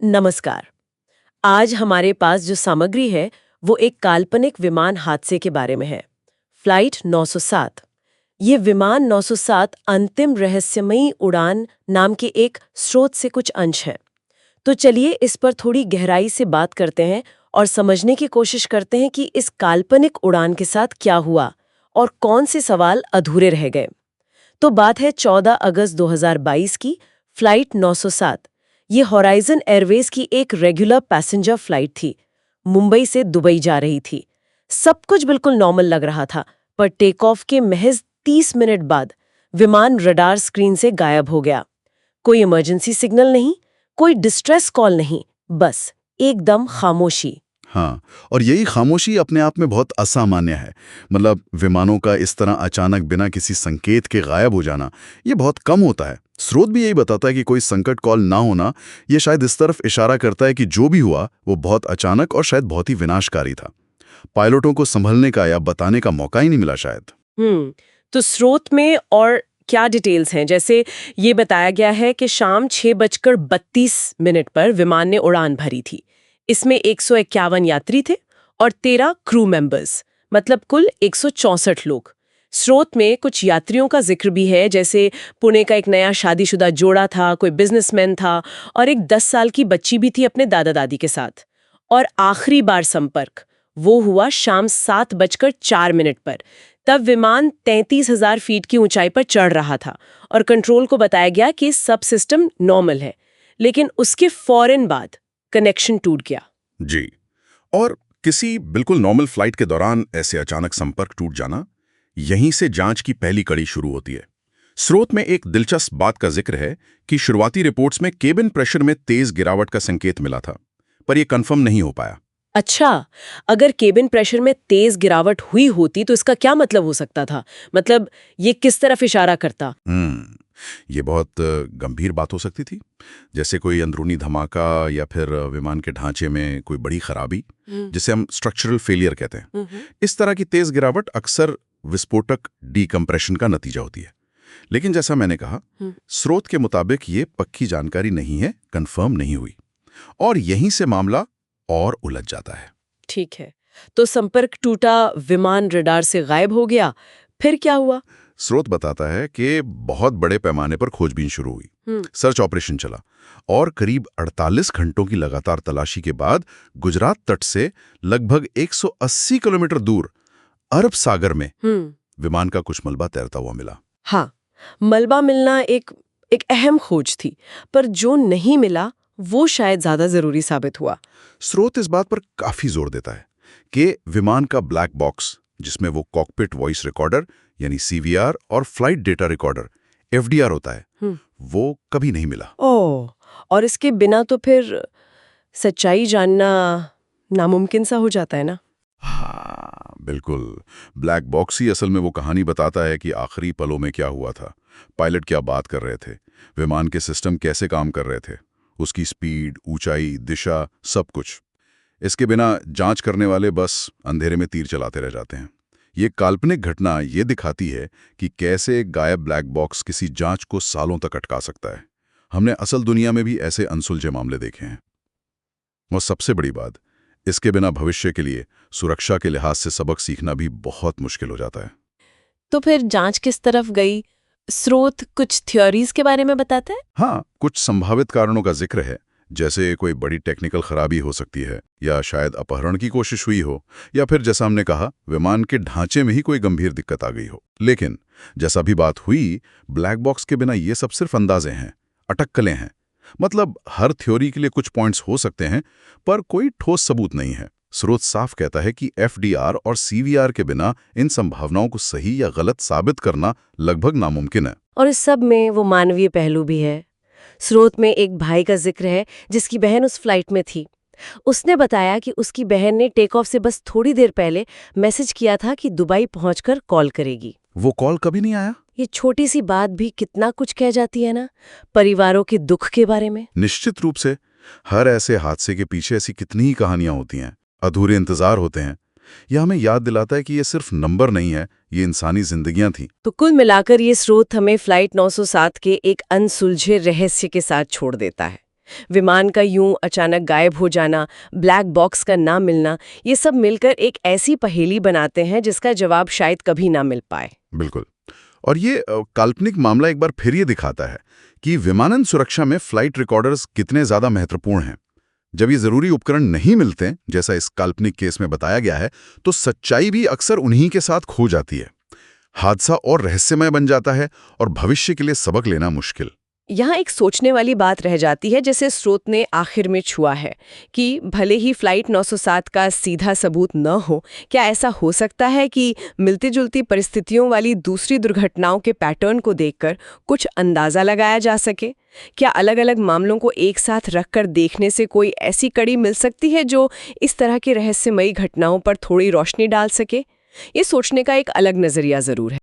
नमस्कार। आज हमारे पास जो सामग्री है वो एक काल्पनिक विमान हादसे के बारे में है। फ्लाइट 907। ये विमान 907 अंतिम रहस्यमयी उड़ान नाम के एक स्रोत से कुछ अंश है। तो चलिए इस पर थोड़ी गहराई से बात करते हैं और समझने की कोशिश करते हैं कि इस काल्पनिक उड़ान के साथ क्या हुआ और कौन से सवाल अधूरे रह गए। तो बात है 14 अगस्त 2022 की। फ्लाइट 907 ये हॉराइजन एयरवेज की एक रेगुलर पैसेंजर फ्लाइट थी। मुंबई से दुबई जा रही थी। सब कुछ बिल्कुल नॉर्मल लग रहा था, पर टेक ऑफ के महज 30 मिनट बाद विमान रडार स्क्रीन से गायब हो गया। कोई इमरजेंसी सिग्नल नहीं, कोई डिस्ट्रेस कॉल नहीं, बस एकदम खामोशी। हाँ, और यही खामोशी अपने आप में बहुत असामान्य है। मतलब विमानों का इस तरह अचानक बिना किसी संकेत के गायब हो जाना, ये बहुत कम होता है। स्रोत भी यही बताता है कि कोई संकट कॉल ना होना, ये शायद इस तरफ इशारा करता है कि जो भी हुआ वो बहुत अचानक और शायद बहुत ही विनाशकारी था। पायलटों को संभलने का या बताने का मौका ही नहीं मिला शायद। तो स्रोत में और क्या डिटेल्स हैं? जैसे ये बताया गया है कि शाम 6:32 पर विमान ने उड़ान भरी थी। इसमें 151 यात्री थे और 13 क्रू मेंबर्स, मतलब कुल 164 लोग। स्रोत में कुछ यात्रियों का जिक्र भी है, जैसे पुणे का एक नया शादीशुदा जोड़ा था, कोई बिजनेसमैन था और एक 10 साल की बच्ची भी थी अपने दादा दादी के साथ। और आखिरी बार संपर्क वो हुआ शाम 7:04 पर। तब विमान 33,000 फीट की ऊंचाई पर चढ़ रहा था और कंट्रोल को बताया गया कि सब सिस्टम नॉर्मल है। लेकिन उसके फौरन बाद कनेक्शन टूट गया। जी, और किसी बिल्कुल नॉर्मल फ्लाइट के दौरान ऐसे अचानक संपर्क टूट जाना, यहीं से जांच की पहली कड़ी शुरू होती है। स्रोत में एक दिलचस्प बात का जिक्र है कि शुरुआती रिपोर्ट्स में केबिन प्रेशर में तेज गिरावट का संकेत मिला था, पर यह कंफर्म नहीं हो पाया। अच्छा, अगर केबिन प्रेशर में तेज गिरावट हुई होती तो इसका क्या मतलब हो सकता था? मतलब ये किस तरफ इशारा करता? ये बहुत गंभीर बात हो सकती थी, जैसे कोई अंदरूनी धमाका या फिर विमान के ढांचे में कोई बड़ी खराबी, जिसे हम स्ट्रक्चरल फेलियर कहते हैं। इस तरह की तेज गिरावट अक्सर विस्फोटक डीकम्प्रेशन का नतीजा होती है। लेकिन जैसा मैंने कहा, स्रोत के मुताबिक ये पक्की जानकारी नहीं है, कंफर्म नहीं हुई, और यहीं से मामला और उलझ जाता है। ठीक है, तो संपर्क टूटा, विमान रडार से गायब हो गया, फिर क्या हुआ? स्रोत बताता है कि बहुत बड़े पैमाने पर खोजबीन शुरू हुई। सर्च ऑपरेशन चला और करीब 48 घंटों की लगातार तलाशी के बाद गुजरात तट से लगभग 180 किलोमीटर दूर अरब सागर में विमान का कुछ मलबा तैरता हुआ मिला। हाँ, मलबा मिलना एक अहम खोज थी, पर जो नहीं मिला वो शायद ज्यादा जरूरी साबित हुआ। स्रोत इस बात पर काफी जोर देता है कि विमान का ब्लैक बॉक्स, जिसमें वो कॉकपिट वॉइस रिकॉर्डर यानी सीवीआर और फ्लाइट डेटा रिकॉर्डर एफडीआर होता है, वो कभी नहीं मिला। ओह, और इसके बिना तो फिर सच्चाई जानना नामुमकिन सा हो जाता है ना? हाँ, बिल्कुल। ब्लैक बॉक्स ही असल में वो कहानी बताता है कि आखिरी पलों में क्या हुआ था, पायलट क्या बात कर रहे थे, विमान के सिस्टम कैसे काम कर रहे थे, उसकी स्पीड, ऊंचाई, दिशा, सब कुछ। इसके बिना जांच करने वाले बस अंधेरे में तीर चलाते रह जाते हैं। ये काल्पनिक घटना ये दिखाती है कि कैसे एक गायब ब्लैक बॉक्स किसी जांच को सालों तक अटका सकता है। हमने असल दुनिया में भी ऐसे अनसुलझे मामले देखे हैं। और सबसे बड़ी बात, इसके बिना भविष्य के लिए सुरक्षा के लिहाज से सबक सीखना भी बहुत मुश्किल हो जाता है। तो फिर जांच किस तरफ गई? स्रोत कुछ थ्योरीज के बारे में बताता है? हाँ, कुछ संभावित कारणों का जिक्र है, जैसे कोई बड़ी टेक्निकल खराबी हो सकती है, या शायद अपहरण की कोशिश हुई हो, या फिर जैसा हमने कहा, विमान के ढांचे में ही कोई गंभीर दिक्कत आ गई हो। लेकिन जैसा भी बात हुई, ब्लैक बॉक्स के बिना ये सब सिर्फ अंदाजे हैं, अटकलें हैं। मतलब हर थ्योरी के लिए कुछ पॉइंट्स हो सकते हैं, पर कोई ठोस सबूत नहीं है। स्रोत साफ कहता है कि एफडीआर और सीवीआर के बिना इन संभावनाओं को सही या गलत साबित करना लगभग नामुमकिन है। और इस सब में वो मानवीय पहलू भी है। स्रोत में एक भाई का जिक्र है जिसकी बहन उस फ्लाइट में थी। उसने बताया कि उसकी बहन ने टेक ऑफ से बस थोड़ी देर पहले मैसेज किया था कि दुबई पहुंचकर कॉल करेगी। वो कॉल कभी नहीं आया? ये छोटी सी बात भी कितना कुछ कह जाती है ना, परिवारों के दुख के बारे में। निश्चित रूप से। हर ऐसे हादसे के पीछे ऐसी कितनी ही कहानियां होती हैं, अधूरे इंतजार होते हैं। यह हमें याद दिलाता है कि ये सिर्फ नंबर नहीं है, ये इंसानी जिंदगियां थीं। तो कुल मिलाकर ये स्रोत हमें फ्लाइट 907 के एक अनसुलझे रहस्य के साथ छोड़ देता है। विमान का यूं अचानक गायब हो जाना, ब्लैक बॉक्स का ना मिलना, ये सब मिलकर एक ऐसी पहेली बनाते हैं जिसका जवाब शायद कभी ना मिल पाए। बिल्कुल। और ये काल्पनिक मामला एक बार फिर ये दिखाता है कि विमानन सुरक्षा में फ्लाइट रिकॉर्डर्स कितने ज्यादा महत्वपूर्ण हैं। जब ये जरूरी उपकरण नहीं मिलते, जैसा इस काल्पनिक केस में बताया गया है, तो सच्चाई भी अक्सर उन्हीं के साथ खो जाती है। हादसा और रहस्यमय बन जाता है और भविष्य के लिए सबक लेना मुश्किल। यहाँ एक सोचने वाली बात रह जाती है, जैसे स्रोत ने आखिर में छुआ है, कि भले ही फ्लाइट 907 का सीधा सबूत न हो, क्या ऐसा हो सकता है कि मिलती-जुलती परिस्थितियों वाली दूसरी दुर्घटनाओं के पैटर्न को देखकर कुछ अंदाजा लगाया जा सके? क्या अलग-अलग मामलों को एक साथ रखकर देखने से कोई ऐसी कड़ी मिल सकती है जो इस तरह की रहस्यमयी घटनाओं पर थोड़ी रोशनी डाल सके? ये सोचने का एक अलग नजरिया जरूर है।